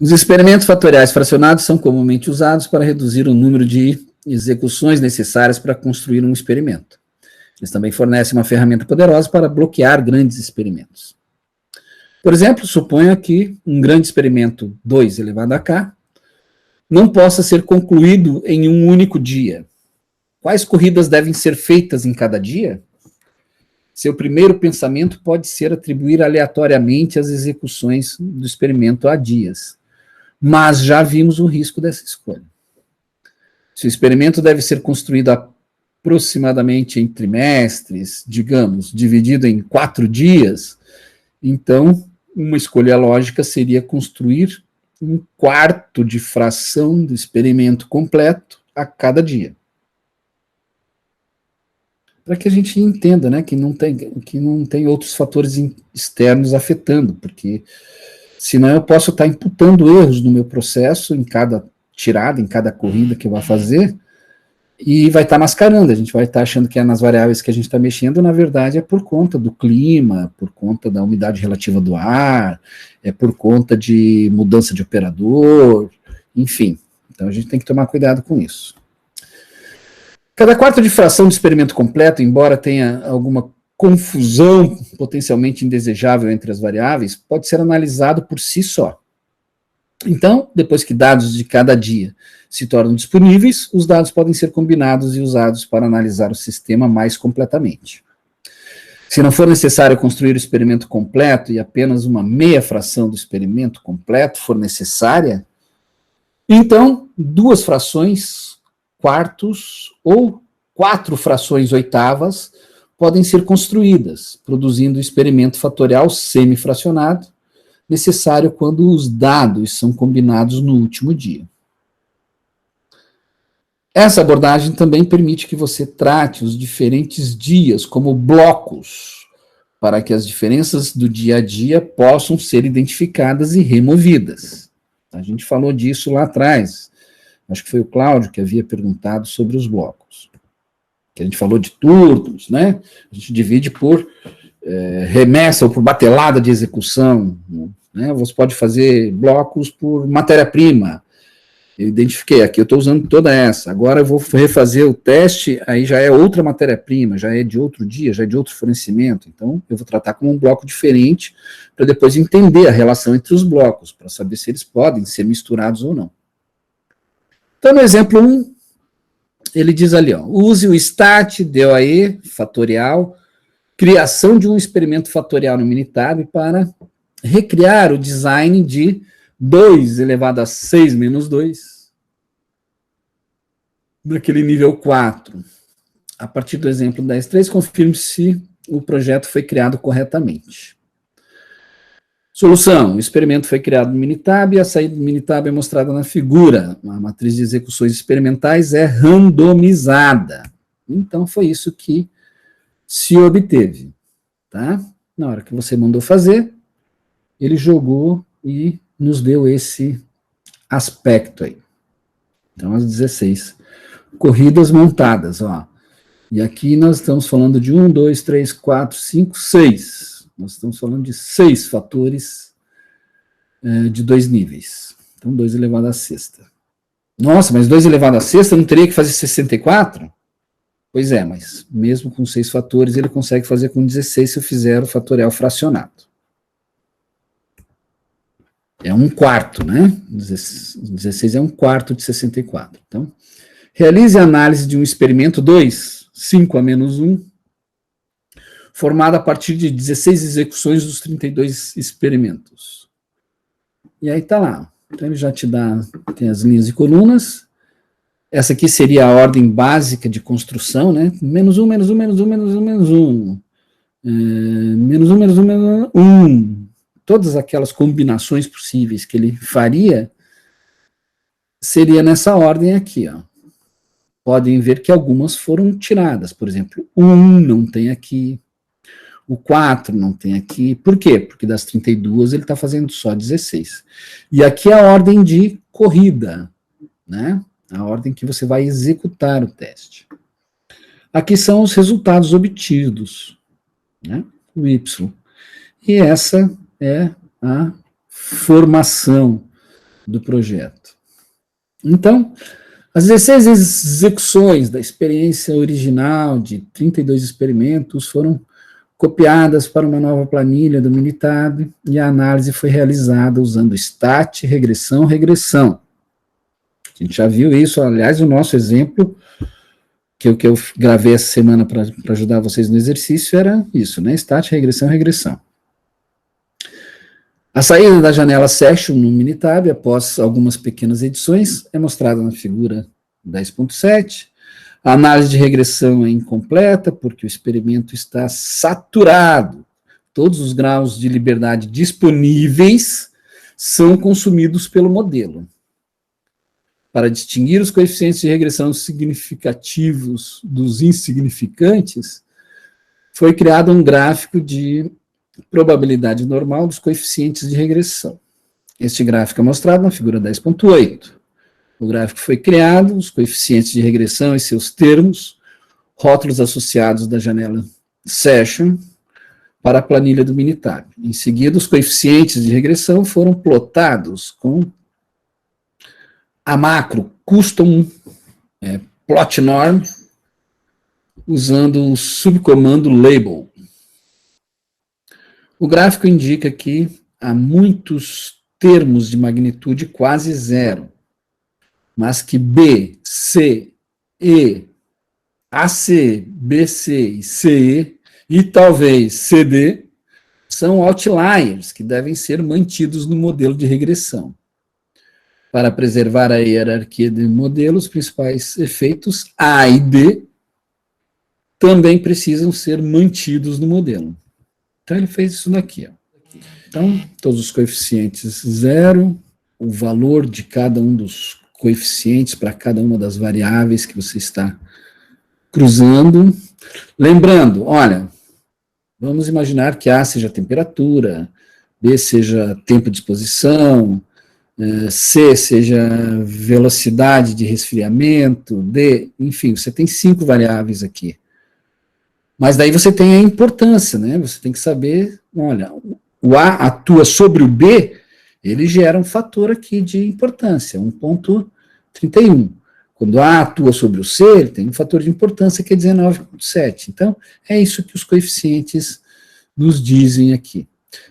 Os experimentos fatoriais fracionados são comumente usados para reduzir o número de execuções necessárias para construir um experimento. Eles também fornecem uma ferramenta poderosa para bloquear grandes experimentos. Por exemplo, suponha que um grande experimento 2 elevado a k não possa ser concluído em um único dia. Quais corridas devem ser feitas em cada dia? Seu primeiro pensamento pode ser atribuir aleatoriamente as execuções do experimento a dias. Mas já vimos o risco dessa escolha. Se o experimento deve ser construído aproximadamente em trimestres, digamos, dividido em 4 dias, então uma escolha lógica seria construir um quarto de fração do experimento completo a cada dia. Para que a gente entenda, né, que não tem outros fatores externos afetando, porque senão eu posso estar imputando erros no meu processo, em cada tirada, em cada corrida que eu vou fazer, e vai estar mascarando, a gente vai estar achando que é nas variáveis que a gente está mexendo, na verdade é por conta do clima, por conta da umidade relativa do ar, é por conta de mudança de operador, enfim. Então a gente tem que tomar cuidado com isso. Cada quarto de fração do experimento completo, embora tenha alguma confusão potencialmente indesejável entre as variáveis, pode ser analisado por si só. Então, depois que dados de cada dia se tornam disponíveis, os dados podem ser combinados e usados para analisar o sistema mais completamente. Se não for necessário construir o experimento completo e apenas uma meia fração do experimento completo for necessária, então 2 frações quartos ou 4 frações oitavas podem ser construídas, produzindo o experimento fatorial semifracionado, necessário quando os dados são combinados no último dia. Essa abordagem também permite que você trate os diferentes dias como blocos, para que as diferenças do dia a dia possam ser identificadas e removidas. A gente falou disso lá atrás. Acho que foi o Cláudio que havia perguntado sobre os blocos. Que a gente falou de turnos, né? A gente divide por remessa ou por batelada de execução, né? Você pode fazer blocos por matéria-prima. Eu identifiquei, aqui eu estou usando toda essa, agora eu vou refazer o teste, aí já é outra matéria-prima, já é de outro dia, já é de outro fornecimento, então eu vou tratar como um bloco diferente, para depois entender a relação entre os blocos, para saber se eles podem ser misturados ou não. Então, no exemplo 1, ele diz ali, ó, use o stat, DOE, fatorial, criação de um experimento fatorial no Minitab para recriar o design de 2 elevado a 6 menos 2, naquele nível 4. A partir do exemplo 10.3, confirme se o projeto foi criado corretamente. Solução, o experimento foi criado no Minitab, e a saída do Minitab é mostrada na figura. A matriz de execuções experimentais é randomizada. Então, foi isso que se obteve. Tá? Na hora que você mandou fazer, ele jogou e nos deu esse aspecto aí. Então, as 16 corridas montadas, ó. E aqui nós estamos falando de 1, 2, 3, 4, 5, 6. Nós estamos falando de 6 fatores de 2 níveis. Então, 2 elevado à sexta. Nossa, mas 2 elevado à sexta não teria que fazer 64? Pois é, mas mesmo com 6 fatores, ele consegue fazer com 16 se eu fizer o fatorial fracionado. É 1/4, né? 16 é 1/4 de 64. Então, realize a análise de um experimento 2, 5 a menos 1, formado a partir de 16 execuções dos 32 experimentos. E aí tá lá. Então, ele já te dá, tem as linhas e colunas. Essa aqui seria a ordem básica de construção, né? Menos 1, menos 1, menos 1, menos 1, menos 1. Menos 1, menos 1, menos 1. Todas aquelas combinações possíveis que ele faria, seria nessa ordem aqui, ó. Podem ver que algumas foram tiradas, por exemplo, 1 não tem aqui, o 4 não tem aqui, por quê? Porque das 32 ele está fazendo só 16. E aqui é a ordem de corrida, né? A ordem que você vai executar o teste. Aqui são os resultados obtidos, né? O Y. E essa é a formação do projeto. Então, as 16 execuções da experiência original de 32 experimentos foram copiadas para uma nova planilha do Minitab e a análise foi realizada usando STAT, regressão. A gente já viu isso, aliás, o nosso exemplo, que eu gravei essa semana para ajudar vocês no exercício, era isso, né? STAT, regressão. A saída da janela Session no Minitab, após algumas pequenas edições, é mostrada na figura 10.7. A análise de regressão é incompleta, porque o experimento está saturado. Todos os graus de liberdade disponíveis são consumidos pelo modelo. Para distinguir os coeficientes de regressão significativos dos insignificantes, foi criado um gráfico de probabilidade normal dos coeficientes de regressão. Este gráfico é mostrado na figura 10.8. O gráfico foi criado, os coeficientes de regressão e seus termos, rótulos associados da janela Session, para a planilha do Minitab. Em seguida, os coeficientes de regressão foram plotados com a macro custom plot norm, usando o subcomando label. O gráfico indica que há muitos termos de magnitude quase zero, mas que B, C, E, AC, BC e CE, e talvez CD, são outliers que devem ser mantidos no modelo de regressão. Para preservar a hierarquia de modelos, os principais efeitos A e D também precisam ser mantidos no modelo. Então, ele fez isso daqui. Ó. Então, todos os coeficientes zero, o valor de cada um dos coeficientes para cada uma das variáveis que você está cruzando. Lembrando, olha, vamos imaginar que A seja temperatura, B seja tempo de exposição, C seja velocidade de resfriamento, D, enfim, você tem 5 variáveis aqui. Mas daí você tem a importância, né? Você tem que saber, olha, o A atua sobre o B, ele gera um fator aqui de importância, 1.31. Quando A atua sobre o C, ele tem um fator de importância que é 19.7. Então, é isso que os coeficientes nos dizem aqui.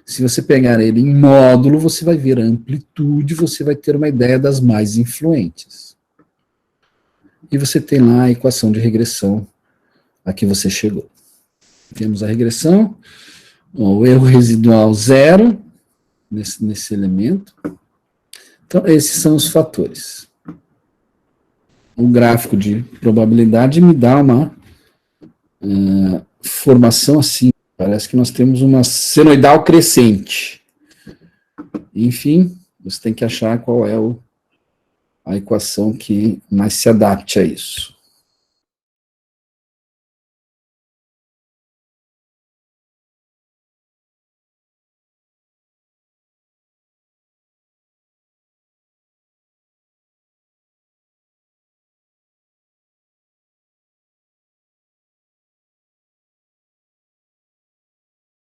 Se você pegar ele em módulo, você vai ver a amplitude, você vai ter uma ideia das mais influentes. E você tem lá a equação de regressão a que você chegou. Temos a regressão, o erro residual zero, nesse elemento. Então, esses são os fatores. O gráfico de probabilidade me dá uma formação assim, parece que nós temos uma senoidal crescente. Enfim, você tem que achar qual é a equação que mais se adapte a isso.